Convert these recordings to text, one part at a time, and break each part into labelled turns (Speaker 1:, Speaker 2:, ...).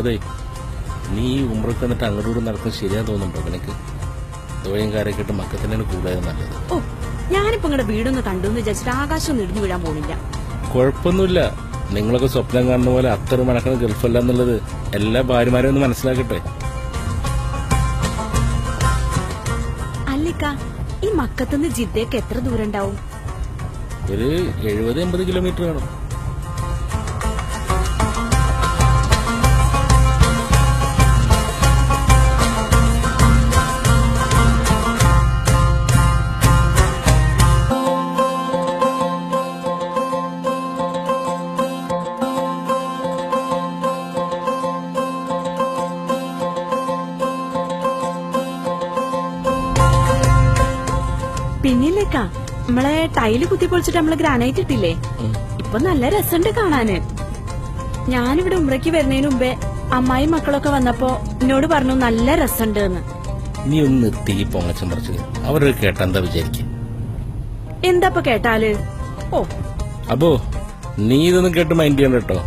Speaker 1: അതെ, നീ ഉമ്രക്ക് എന്നിട്ട് അങ്ങോട്ട് നടക്കുന്നത് ശരിയാ തോന്നുന്നുണ്ടോ നിനക്ക്? ദ്വയം കാര്യമൊക്കെ ഇട്ട് മക്കത്തന്നെയാണ് കൂടുതൽ നല്ലത്.
Speaker 2: ഓ, ഞാനിപ്പോ നിങ്ങളുടെ വീടൊന്ന് കണ്ടു എന്ന് വിചാരിച്ചിട്ട് ആകാശം ഇടിഞ്ഞു വീഴാൻ പോണില്ല.
Speaker 1: കുഴപ്പമൊന്നുമില്ല. നിങ്ങളൊക്കെ സ്വപ്നം കാണുന്ന പോലെ അത്ര മണക്കുന്ന ഗൾഫല്ല എന്നുള്ളത് എല്ലാ ഭാര്യമാരും ഒന്ന് മനസ്സിലാക്കട്ടെ.
Speaker 2: അല്ലിക്ക, ഈ മക്കത്തുനിന്ന് ജിദ്ദയ്ക്ക് എത്ര ദൂരം ഉണ്ടാവും?
Speaker 1: ഒരു 70-80 കിലോമീറ്റർ കാണും.
Speaker 2: പിന്നില്ലേക്കാ, നമ്മളെ ടൈല് കുത്തിപ്പൊളിച്ചിട്ട് നമ്മള് ഗ്രാനൈറ്റ് ഇട്ടില്ലേ, ഇപ്പൊ നല്ല രസമുണ്ട് കാണാന്. ഞാനിവിടെ ഉമ്രയ്ക്ക് വരുന്നതിന് മുമ്പേ അമ്മായി മക്കളൊക്കെ വന്നപ്പോ എന്നോട് പറഞ്ഞു നല്ല രസമുണ്ട് എന്ന്.
Speaker 1: നീ ഒന്ന് നിർത്തി പൊങ്ങച്ചം പറിച്ചത്. അവരൊക്കെ കേട്ടാ എന്താ വിചാരിക്കും?
Speaker 2: എന്താ കേട്ടാല്? ഓ
Speaker 1: അപ്പോ നീ ഇതൊന്നും കേട്ട് മൈൻഡ് ചെയ്യണ്ട കേട്ടോ.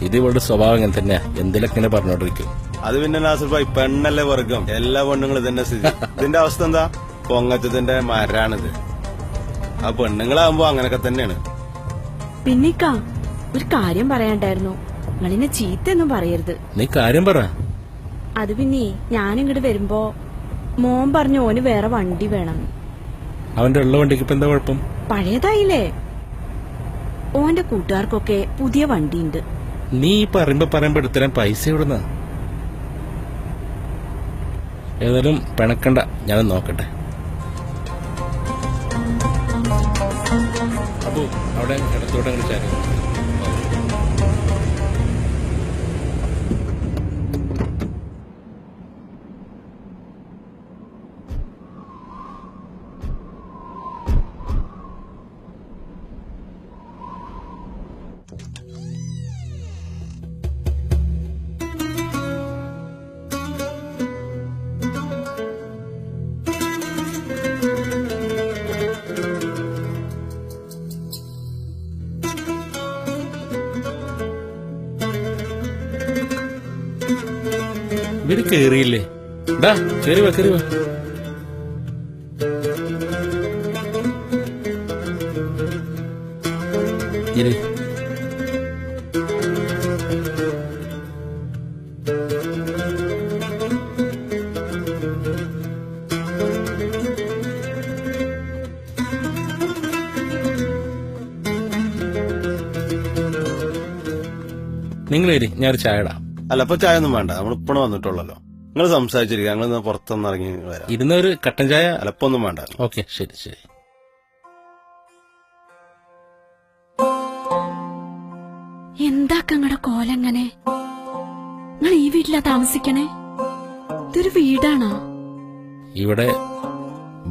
Speaker 1: ഇത് ഇവളുടെ സ്വഭാവം ഇങ്ങനെ തന്നെയാ, എന്തിലൊക്കെ ഇങ്ങനെ പറഞ്ഞോണ്ടിരിക്കും.
Speaker 3: അത് പിന്നെ നാസിർ ഭായി, പെണ്ണല്ലേ വർഗം, എല്ലാ പെണ്ണുങ്ങളും ഇതന്നെ സ്ഥിതി. ഇതിന്റെ അവസ്ഥ എന്താ? പൊങ്ങച്ചത്തിന്റെ മരാണിത്. ആ പെണ്ണുങ്ങളാകുമ്പോ അങ്ങനൊക്കെ തന്നെയാണ്.
Speaker 2: പിന്നിക്കാ, ഒരു കാര്യം പറയാണ്ടായിരുന്നു. നിങ്ങളിനെ ചീത്തൊന്നും പറയരുത്.
Speaker 1: നീ കാര്യം പറ.
Speaker 2: അത് പിന്നെ ഞാനിങ്ങോട്ട് വരുമ്പോ മോൻ പറഞ്ഞു ഓന് വേറെ വണ്ടി വേണം.
Speaker 1: അവന്റെ ഉള്ള വണ്ടിക്ക് ഇപ്പൊ എന്താ കുഴപ്പം?
Speaker 2: പഴയതായില്ലേ? ഓന്റെ കൂട്ടുകാർക്കൊക്കെ പുതിയ വണ്ടിയുണ്ട്.
Speaker 1: നീ പറയുമ്പോ എടുത്തരാൻ പൈസ എവിടുന്ന? ഏതായാലും പിണക്കണ്ട, ഞാനത് നോക്കട്ടെ. അപ്പോ അവിടെ ഇടത്തോട്ട് അങ്ങോട്ട് ചാരി. ഇവര് കേറിയില്ലേ? ഡാ കേറിവാ കേറിവാ. ഇരി. നിങ്ങളേരി, ഞാനൊരു ചായ ഇടാം.
Speaker 3: അല്ല, ഇപ്പൊ ചായ ഒന്നും വേണ്ട, നമ്മൾ ഇപ്പഴ വന്നിട്ടുള്ളല്ലോ. നിങ്ങൾ സംസാരിച്ചിരിക്കുക, ഞങ്ങൾ പുറത്തൊന്ന് ഇറങ്ങി വരാം.
Speaker 1: ഇരുന്നൊരു കട്ടൻ ചായ.
Speaker 3: അലപ്പൊന്നും വേണ്ട.
Speaker 1: ഓക്കെ, ശരി ശരി.
Speaker 2: എന്താക്കങ്ങടെ കോലെങ്ങനെ? നിങ്ങൾ ഈ വീട്ടിലാ താമസിക്കണേ? ഇതൊരു വീടാണോ?
Speaker 1: ഇവിടെ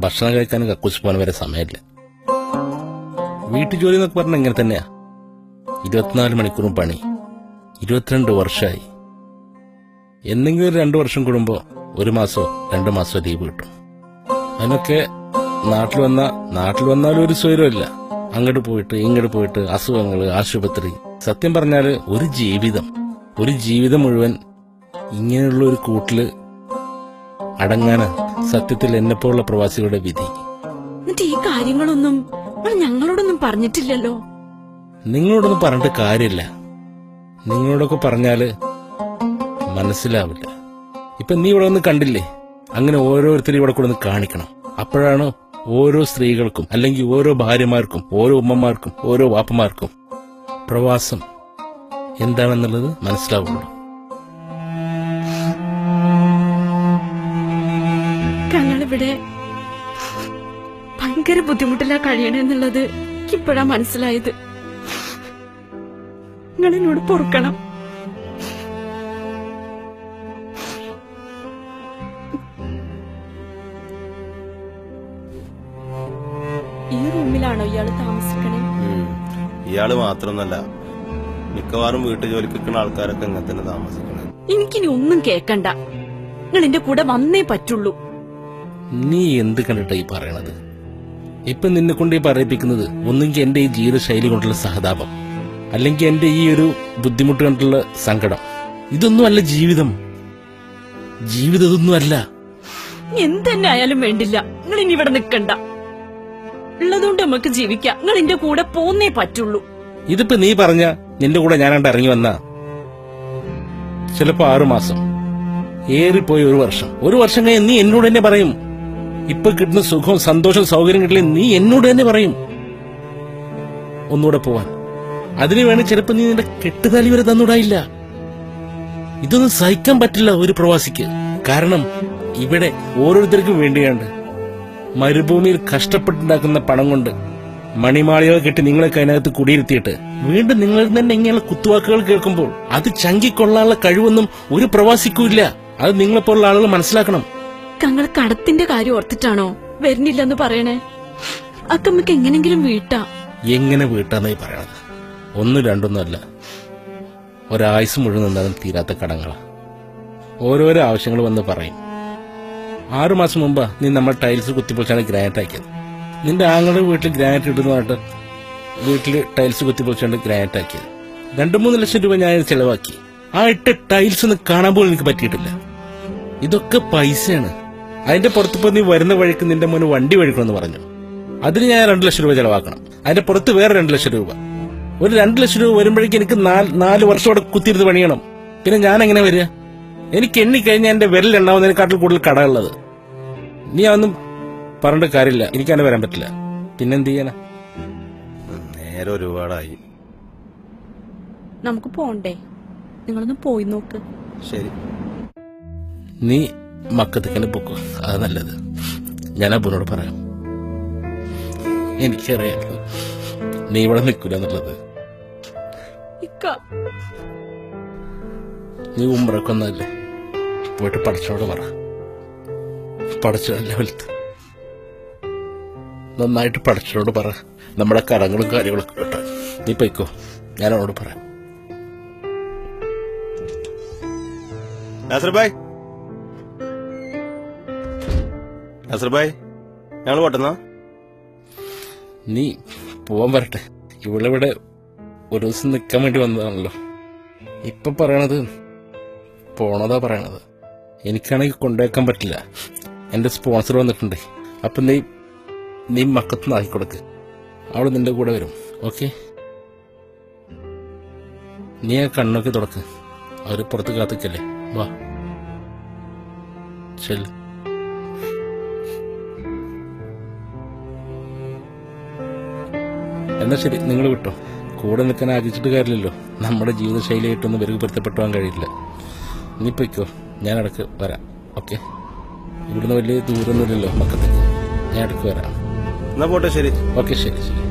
Speaker 1: ഭക്ഷണം കഴിക്കാനും കക്കൂസ് പോകാൻ വരെ സമയമില്ല. വീട്ടു ജോലി എന്നൊക്കെ പറഞ്ഞ ഇങ്ങനെ തന്നെയാ. 24 മണിക്കൂറും പണി. 22 വർഷമായി. എന്തെങ്കിലും ഒരു 2 വർഷം കൂടുമ്പോ 1 മാസോ 2 മാസോ ലീവ് കിട്ടും. അതിനൊക്കെ നാട്ടിൽ വന്നാലും ഒരു സ്വൈരമില്ല. അങ്ങോട്ട് പോയിട്ട് ഇങ്ങോട്ട് പോയിട്ട് അസുഖങ്ങള്, ആശുപത്രി. സത്യം പറഞ്ഞാല് ഒരു ജീവിതം മുഴുവൻ ഇങ്ങനെയുള്ള ഒരു കൂട്ടില് അടങ്ങാന് സത്യത്തിൽ എന്നെപ്പോലുള്ള പ്രവാസികളുടെ വിധി.
Speaker 2: എന്നിട്ട് ഈ കാര്യങ്ങളൊന്നും ഞങ്ങളോടൊന്നും പറഞ്ഞിട്ടില്ലല്ലോ.
Speaker 1: നിങ്ങളോടൊന്നും പറഞ്ഞിട്ട് കാര്യമില്ല. നിങ്ങളോടൊക്കെ പറഞ്ഞാല് മനസ്സിലാവില്ല. ഇപ്പൊ നീ ഇവിടെ ഒന്ന് കണ്ടില്ലേ? അങ്ങനെ ഓരോരുത്തരും ഇവിടെ കൂടെ ഒന്ന് കാണിക്കണം. അപ്പോഴാണ് ഓരോ സ്ത്രീകൾക്കും, അല്ലെങ്കിൽ ഓരോ ഭാര്യമാർക്കും, ഓരോ ഉമ്മമാർക്കും, ഓരോ വാപ്പമാർക്കും പ്രവാസം എന്താണെന്നുള്ളത് മനസ്സിലാവുള്ളൂ.
Speaker 2: ഞങ്ങളിവിടെ ഭയങ്കര ബുദ്ധിമുട്ടിലാ കഴിയണെന്നുള്ളത് ഇപ്പോഴാ മനസ്സിലായത്. നിങ്ങളെന്നോട് പൊറുക്കണം. ഈ റൂമിലാണോ ഇയാള് താമസിക്കണേ?
Speaker 3: ഇയാള് മാത്രമൊന്നല്ല, മിക്കവാറും വീട്ടു ജോലിക്ക് നിൽക്കുന്ന ആൾക്കാരൊക്കെ ഇങ്ങനെ തന്നെ താമസിക്കുന്നത്.
Speaker 2: എനിക്കിനി ഒന്നും കേക്കണ്ട. നിങ്ങൾ എന്റെ കൂടെ വന്നേ പറ്റുള്ളൂ.
Speaker 1: നീ എന്ത് കണ്ടിട്ടാ ഈ പറയണത്? ഇപ്പൊ നിന്നെ കൊണ്ട് ഈ പറയിപ്പിക്കുന്നത് ഒന്നെങ്കിൽ എന്റെ ഈ ജീവിതശൈലി കൊണ്ടുള്ള സഹതാപം, അല്ലെങ്കിൽ എന്റെ ഈ ഒരു ബുദ്ധിമുട്ട് കൊണ്ടുള്ള സങ്കടം. ഇതൊന്നുമല്ല ജീവിതം. ജീവിതം ഇതൊന്നുമല്ല.
Speaker 2: എന്തെന്നെ ആയാലും വേണ്ടില്ല, നിങ്ങൾ ഇനി ഇവിടെ നിക്കണ്ട. ഉള്ളതുകൊണ്ട് നമുക്ക് ജീവിക്കാം. നിങ്ങൾ എന്റെ കൂടെ പോന്നേ പറ്റുള്ളൂ.
Speaker 1: ഇതിപ്പോ നീ പറഞ്ഞ നിന്റെ കൂടെ ഞാനാണ്ട് ഇറങ്ങി വന്ന ചിലപ്പോ 6 മാസം, ഏറിപ്പോയി 1 വർഷം. 1 വർഷം കഴിഞ്ഞ് നീ എന്നോട് തന്നെ പറയും, ഇപ്പൊ കിട്ടുന്ന സുഖവും സന്തോഷവും സൗകര്യം കിട്ടില്ല, നീ എന്നോട് തന്നെ പറയും ഒന്നുകൂടെ പോവാൻ. അതിനു വേണ്ടി ചിലപ്പോ നീ നിന്റെ കെട്ടുതാലി വരെ തന്നൂടായില്ല. ഇതൊന്നും സഹിക്കാൻ പറ്റില്ല ഒരു പ്രവാസിക്ക്. കാരണം ഇവിടെ ഓരോരുത്തർക്കും വേണ്ടിയാണ്ട് മരുഭൂമിയിൽ കഷ്ടപ്പെട്ടുണ്ടാക്കുന്ന പണം കൊണ്ട് മണിമാളികൾ കെട്ടി നിങ്ങളൊക്കെ അതിനകത്ത് കുടിയിരുത്തിയിട്ട് വീണ്ടും നിങ്ങളിൽ തന്നെ ഇങ്ങനെയുള്ള കുത്തുവാക്കുകൾ കേൾക്കുമ്പോൾ അത് ചങ്കിക്കൊള്ളാനുള്ള കഴിവൊന്നും ഒരു പ്രവാസിക്കും ഇല്ല. അത് നിങ്ങളെപ്പോലുള്ള ആളുകൾ മനസ്സിലാക്കണം.
Speaker 2: തങ്ങൾ കടത്തിന്റെ കാര്യം ഓർത്തിട്ടാണോ വരുന്നില്ലെന്ന് പറയണേ? അക്കമ്മക്ക് എങ്ങനെങ്കിലും വീട്ടാ.
Speaker 1: എങ്ങനെ വീട്ടാന്നായി പറയണത്? 1, 2 അല്ല, ഒരായുസ് മുഴുവൻ നിന്നാലും തീരാത്ത കടങ്ങളാ. ഓരോരോ ആവശ്യങ്ങൾ വന്ന് പറയും. 6 മാസം മുമ്പാ നീ നമ്മൾ ടൈൽസ് കുത്തിപ്പൊളിച്ചാണ് ഗ്രാനൈറ്റ് ആക്കിയത്. നിന്റെ ആങ്ങളുടെ വീട്ടിൽ ഗ്രാനൈറ്റ് ഇടുന്ന പറഞ്ഞിട്ട് വീട്ടിൽ ടൈൽസ് കുത്തിപ്പൊളിച്ചാണ് ഗ്രാനൈറ്റ് ആക്കിയത്. 2-3 ലക്ഷം രൂപ ഞാൻ ചെലവാക്കി. ആ ഇട്ട ടൈൽസ് ഒന്ന് കാണാൻ പോലും എനിക്ക് പറ്റിയിട്ടില്ല. ഇതൊക്കെ പൈസയാണ്. അതിന്റെ പുറത്തിപ്പോ നീ വരുന്ന വഴിക്ക് നിന്റെ മോന് വണ്ടി വഴിക്കണമെന്ന് പറഞ്ഞു. അതിന് ഞാൻ 2 ലക്ഷം രൂപ ചെലവാക്കണം. അതിന്റെ പുറത്ത് വേറെ 2 ലക്ഷം രൂപ. ഒരു 2 ലക്ഷം രൂപ വരുമ്പോഴേക്കും എനിക്ക് 4 വർഷം അവിടെ കുത്തിയിരുന്ന് പണിയണം. പിന്നെ ഞാൻ എങ്ങനെ വരിക? എനിക്ക് എണ്ണിക്കഴിഞ്ഞാൽ എന്റെ വിരൽ എണ്ണാവുന്നതിനെക്കാട്ടിൽ കൂടുതൽ കടയുള്ളത്. നീ അതൊന്നും പറഞ്ഞിട്ട് കാര്യമില്ല. എനിക്ക് അങ്ങനെ വരാൻ പറ്റില്ല. പിന്നെന്ത് ചെയ്യാനാ?
Speaker 3: നേരെ ഒരുപാടായി.
Speaker 2: നമുക്ക് പോണ്ടേ? നിങ്ങളൊന്ന് പോയി നോക്ക്.
Speaker 3: ശരി,
Speaker 1: നീ മക്കത്തേക്കന്നെ പൊക്കോ, അത് നല്ലത്. ഞാൻ അബുനോട് പറയാം. എനിക്കറിയാം നീ ഇവിടെ നിൽക്കൂല എന്നുള്ളത്.
Speaker 2: ഇക്ക,
Speaker 1: നീ ഉമ്രക്കൊന്നല്ലേ, പോയിട്ട് പഠിച്ചോട് പറ. പഠിച്ചതല്ലേ വലുത്. നന്നായിട്ട് പഠിച്ചോട് പറ നമ്മുടെ കടങ്ങളും കാര്യങ്ങളൊക്കെ കേട്ടോ. നീ പൊയ്ക്കോ, ഞാൻ അവനോട് പറയാം.
Speaker 3: നാസർ ഭായ്, നാസർ ഭായ്, ഞങ്ങൾ പോട്ടെന്നാ.
Speaker 1: നീ പോവാൻ വരട്ടെ. ഇവിടെ ഒരു ദിവസം നിൽക്കാൻ വേണ്ടി വന്നതാണല്ലോ. ഇപ്പൊ പറയണത് പോണതാ പറയണത്. എനിക്കാണെങ്കിൽ കൊണ്ടുവയ്ക്കാൻ പറ്റില്ല. എന്റെ സ്പോൺസർ വന്നിട്ടുണ്ട്. അപ്പൊ നീ മക്കത്തുനിന്ന് ആക്കിക്കൊടുക്ക്. അവള് നിന്റെ കൂടെ വരും. ഓക്കെ? നീ ആ കണ്ണൊക്കെ തുടക്ക്. അവര് പുറത്ത് കാത്തിക്കല്ലേ. വാ, ചെല്ല്. എന്നാ ശരി, നിങ്ങൾ വിട്ടോ. കൂടെ നിൽക്കാൻ ആഗ്രഹിച്ചിട്ട് കാര്യമില്ലല്ലോ. നമ്മുടെ ജീവിതശൈലിയായിട്ടൊന്നും ഇവർക്ക് പൊരുത്തപ്പെട്ടുവാൻ കഴിയില്ല. നീ പൊയ്ക്കോ, ഞാൻ ഇടയ്ക്ക് വരാം. ഓക്കെ? ഇവിടുന്ന് വലിയ ദൂരമൊന്നുമില്ലല്ലോ മക്കത്തേക്ക്. ഞാൻ ഇടയ്ക്ക് വരാം.
Speaker 3: എന്നാ പോട്ടെ. ശരി.
Speaker 1: ഓക്കെ, ശരി ശരി.